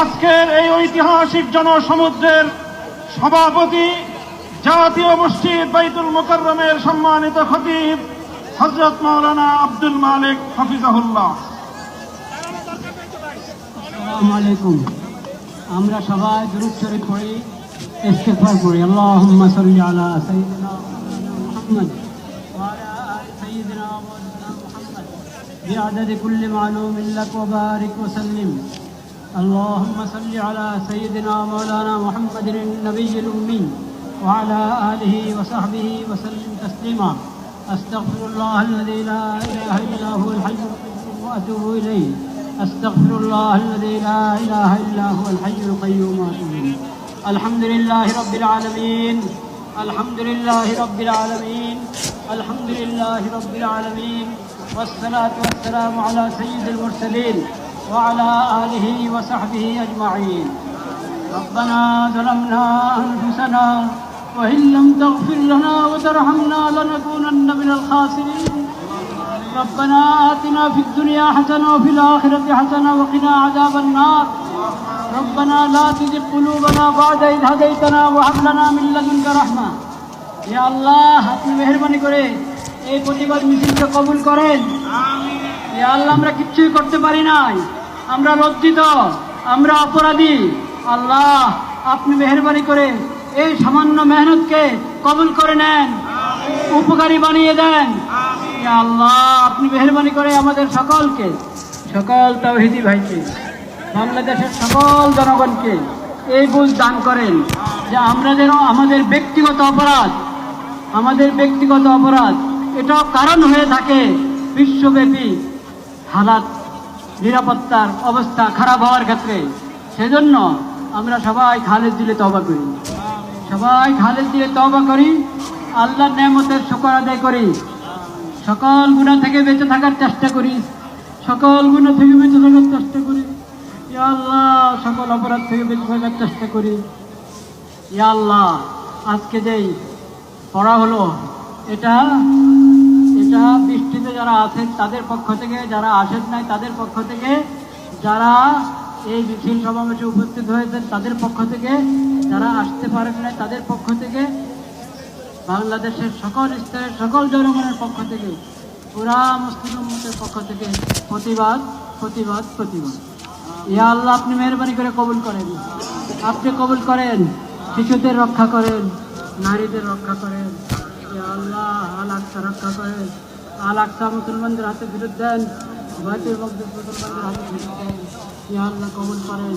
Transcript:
আজকের এই ঐতিহাসিক জনসমুদ্রের সভাপতি জাতীয় মসজিদ বাইতুল মুকাররমের সম্মানিত খতিব হযরত মাওলানা আব্দুল মালিক হাফিজাহুল্লাহ। আসসালামু আলাইকুম। আমরা সবাই দুরূদ শরীফ পড়ি, ইস্তিগফার করি। আল্লাহুম্মা সাল্লি আলা সাইয়্যিদিনা মুহাম্মদ ওয়া আলা আলি সাইয়্যিদিনা মুহাম্মদ বিআদাদি কুল্লি মা'লুমিন লাক ওয়া বারিক ওয়া সাল্লিম। اللهم صل على سيدنا مولانا محمد النبي الأمي وعلى آله وصحبه وسلم تسليما. أستغفر الله الذي لا إله إلا هو الحي القيوم وأتوب إليه. أستغفر الله الذي لا إله إلا هو الحي القيوم وأتوب إليه. الحمد لله رب العالمين. الحمد لله رب العالمين. الحمد لله رب العالمين. والصلاة والسلام على سيد المرسلين وعلى آله وصحبه أجمعين. ربنا ظلمنا أنفسنا وإن لم تغفر لنا وترحمنا لنكونن من الخاسرين. ربنا آتنا في الدنيا حسنة وفي الآخرة حسنة وقنا عذاب النار. ربنا لا تزغ قلوبنا بعد إذ هديتنا وهب لنا من لدنك رحمة. يا الله আপনি মেহেরবানি করে এই প্রতিবাদ মিছিলকে কবুল করেন। ইয়া আল্লাহ, আমরা কিচ্ছুই করতে পারি নাই, আমরা লজ্জিত, আমরা অপরাধী। আল্লাহ আপনি মেহেরবানি করে এই সামান্য মেহনতকে কবুল করে নেন, উপকারী বানিয়ে দেন। ইয়া আল্লাহ আপনি মেহেরবানি করে আমাদের সকলকে, সকল তাওহীদি ভাইকে, বাংলাদেশের সকল জনগণকে এই বুঝ দান করেন যে আমরা যেন আমাদের ব্যক্তিগত অপরাধ এটাও কারণ হয়ে থাকে বিশ্বব্যাপী হালাত, নিরাপত্তার অবস্থা খারাপ হওয়ার ক্ষেত্রে। সেজন্য আমরা সবাই খালেদ দিলে তওবা করি, আল্লাহর নেয়ামতের শুকর আদায় করি, সকল গুনাহ থেকে বেঁচে থাকার চেষ্টা করি, ইয়া আল্লাহ সকল অপরাধ থেকে বেঁচে থাকার চেষ্টা করি। ইয়া আল্লাহ আজকে যেই পড়া হলো এটা বৃষ্টিতে যারা আছেন তাদের পক্ষ থেকে, যারা আসেন নাই তাদের পক্ষ থেকে, যারা এই মিছিল সমাবেশে উপস্থিত হয়েছেন তাদের পক্ষ থেকে, যারা আসতে পারেন নাই তাদের পক্ষ থেকে, বাংলাদেশের সকল স্তরের সকল জনগণের পক্ষ থেকে, পুরা মুসলিম উম্মতের পক্ষ থেকে প্রতিবাদ। ইয়া আল্লাহ আপনি মেহেরবানি করে কবুল করেন, শিশুদের রক্ষা করেন, নারীদের রক্ষা করেন। ইয়া আল্লাহ আল আকসা রক্ষা করেন, আল আকসা মুসলমানদের হাতে ফেরত দেন, বাইতুল মাকদিস মুসলমানদের হাতে ফেরত দেন। ইয়া আল্লাহ কবুল করেন।